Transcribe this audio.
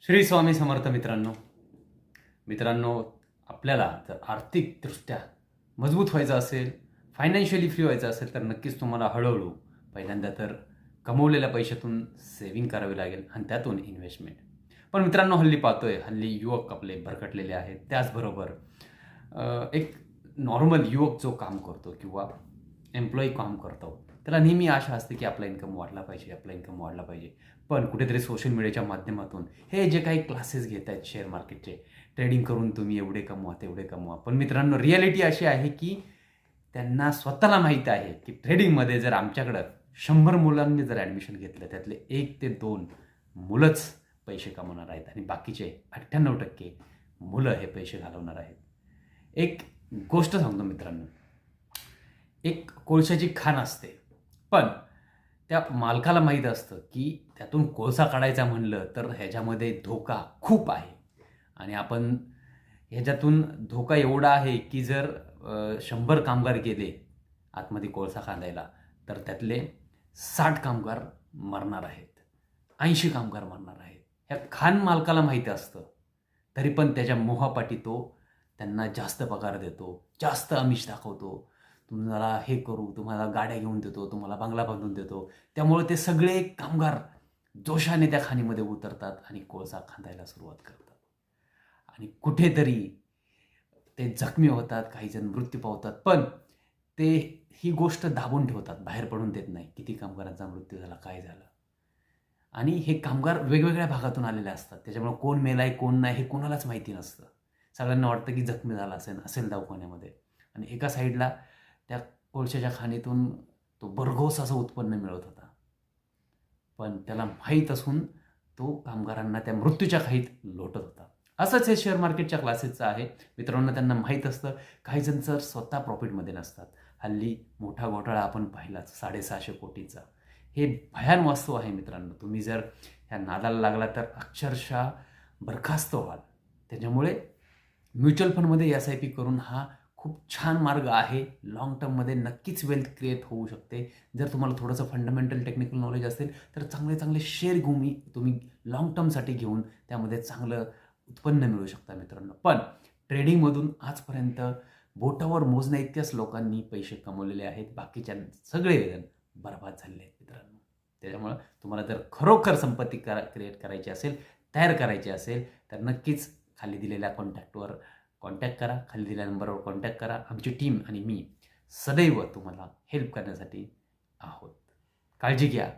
श्री स्वामी समर्थ मित्रांनो, आपल्याला जर आर्थिकदृष्ट्या मजबूत व्हायचं असेल, फायनान्शियली फ्री व्हायचं असेल, तर नक्कीच तुम्हाला हळूहळू पहिल्यांदा तर कमवलेल्या पैशातून सेव्हिंग करावी लागेल आणि त्यातून इन्व्हेस्टमेंट. पण मित्रांनो, हल्ली युवक आपले भरकटलेले आहेत. त्याचबरोबर एक नॉर्मल युवक जो काम करतो किंवा एम्प्लॉई काम करतो, त्याला नेहमी आशा असते की आपला इन्कम वाढला पाहिजे. पण कुठेतरी सोशल मीडियाच्या माध्यमातून हे जे काही क्लासेस घेत आहेत शेअर मार्केटचे, ट्रेडिंग करून तुम्ही एवढे कमवा तेवढे कमवा. पण मित्रांनो, रिॲलिटी अशी आहे की त्यांना स्वतःला माहीत आहे की ट्रेडिंगमध्ये जर आमच्याकडं 100 मुलांनी जर ॲडमिशन घेतलं, त्यातले 1 ते 2 मुलंच पैसे कमवणार आहेत आणि बाकीचे 98% मुलं हे पैसे घालवणार आहेत. एक गोष्ट सांगतो मित्रांनो, एक कोळशाची खाण असते, पण त्या मालकाला माहीत असतं की त्यातून कोळसा काढायचा म्हणलं तर ह्याच्यामध्ये धोका खूप आहे. आणि आपण ह्याच्यातून धोका एवढा आहे की जर 100 कामगार गेले आतमध्ये कोळसा खांदायला, तर त्यातले 60 कामगार मरणार आहेत, 80 कामगार मरणार आहेत. ह्या खाण मालकाला माहीत असतं, तरी पण त्याच्या मोहापाटी तो त्यांना जास्त पगार देतो, जास्त आमिष दाखवतो. तुम्हाला हे करू, तुम्हाला गाड्या घेऊन देतो, तुम्हाला बंगला बांधून देतो. त्यामुळे ते सगळे कामगार जोशाने त्या खाणीमध्ये उतरतात आणि कोळसा खांदायला सुरुवात करतात. आणि कुठेतरी ते जखमी होतात, काहीजण मृत्यू पावतात. पण ते ही गोष्ट दाबून ठेवतात, बाहेर पडून देत नाही किती कामगारांचा मृत्यू झाला, काय झालं. आणि हे कामगार वेगवेगळ्या भागातून आलेले असतात, त्याच्यामुळे कोण मेलाय कोण नाही हे कोणालाच माहिती नसतं. सगळ्यांना वाटतं की जखमी झाला असेल दवाखान्यामध्ये. आणि एका साईडला त्या कोळशाच्या खाणीतून तो भरघोस असं उत्पन्न मिळत होता. पण त्याला माहीत असून तो कामगारांना त्या मृत्यूच्या खाईत लोटत होता. असंच हे शेअर मार्केटच्या क्लासेसचं आहे मित्रांनो. त्यांना माहीत असतं, काही जण तर स्वतः प्रॉफिटमध्ये नसतात. हल्ली मोठा घोटाळा आपण पाहिलाच 650 कोटीचा. हे भयान वास्तव आहे मित्रांनो. तुम्ही जर ह्या नादाला लागला तर अक्षरशः बरखास्त व्हाल. त्याच्यामुळे म्युच्युअल फंडमध्ये SIP करून हा खूप छान मार्ग आहे. लाँग टर्ममध्ये नक्कीच वेल्थ क्रिएट होऊ शकते. जर तुम्हाला थोडंसं फंडामेंटल टेक्निकल नॉलेज असेल तर चांगले शेअर तुम्ही लाँग टर्मसाठी घेऊन त्यामध्ये चांगलं उत्पन्न मिळवू शकता मित्रांनो. पण ट्रेडिंगमधून आजपर्यंत बोटावर मोजण्या इतक्याच लोकांनी पैसे कमवलेले आहेत. बाकीच्या सगळेजण बरबाद झालेले आहेत मित्रांनो. त्याच्यामुळं तुम्हाला जर खरोखर संपत्ती क्रिएट करायची असेल, तयार करायची असेल, तर नक्कीच खाली दिलेल्या कॉन्टॅक्टवर कॉन्टॅक्ट करा, खाली दिलेल्या नंबरवर कॉन्टॅक्ट करा. आमची टीम आणि मी सदैव तुम्हाला हेल्प करण्यासाठी आहोत. काळजी घ्या.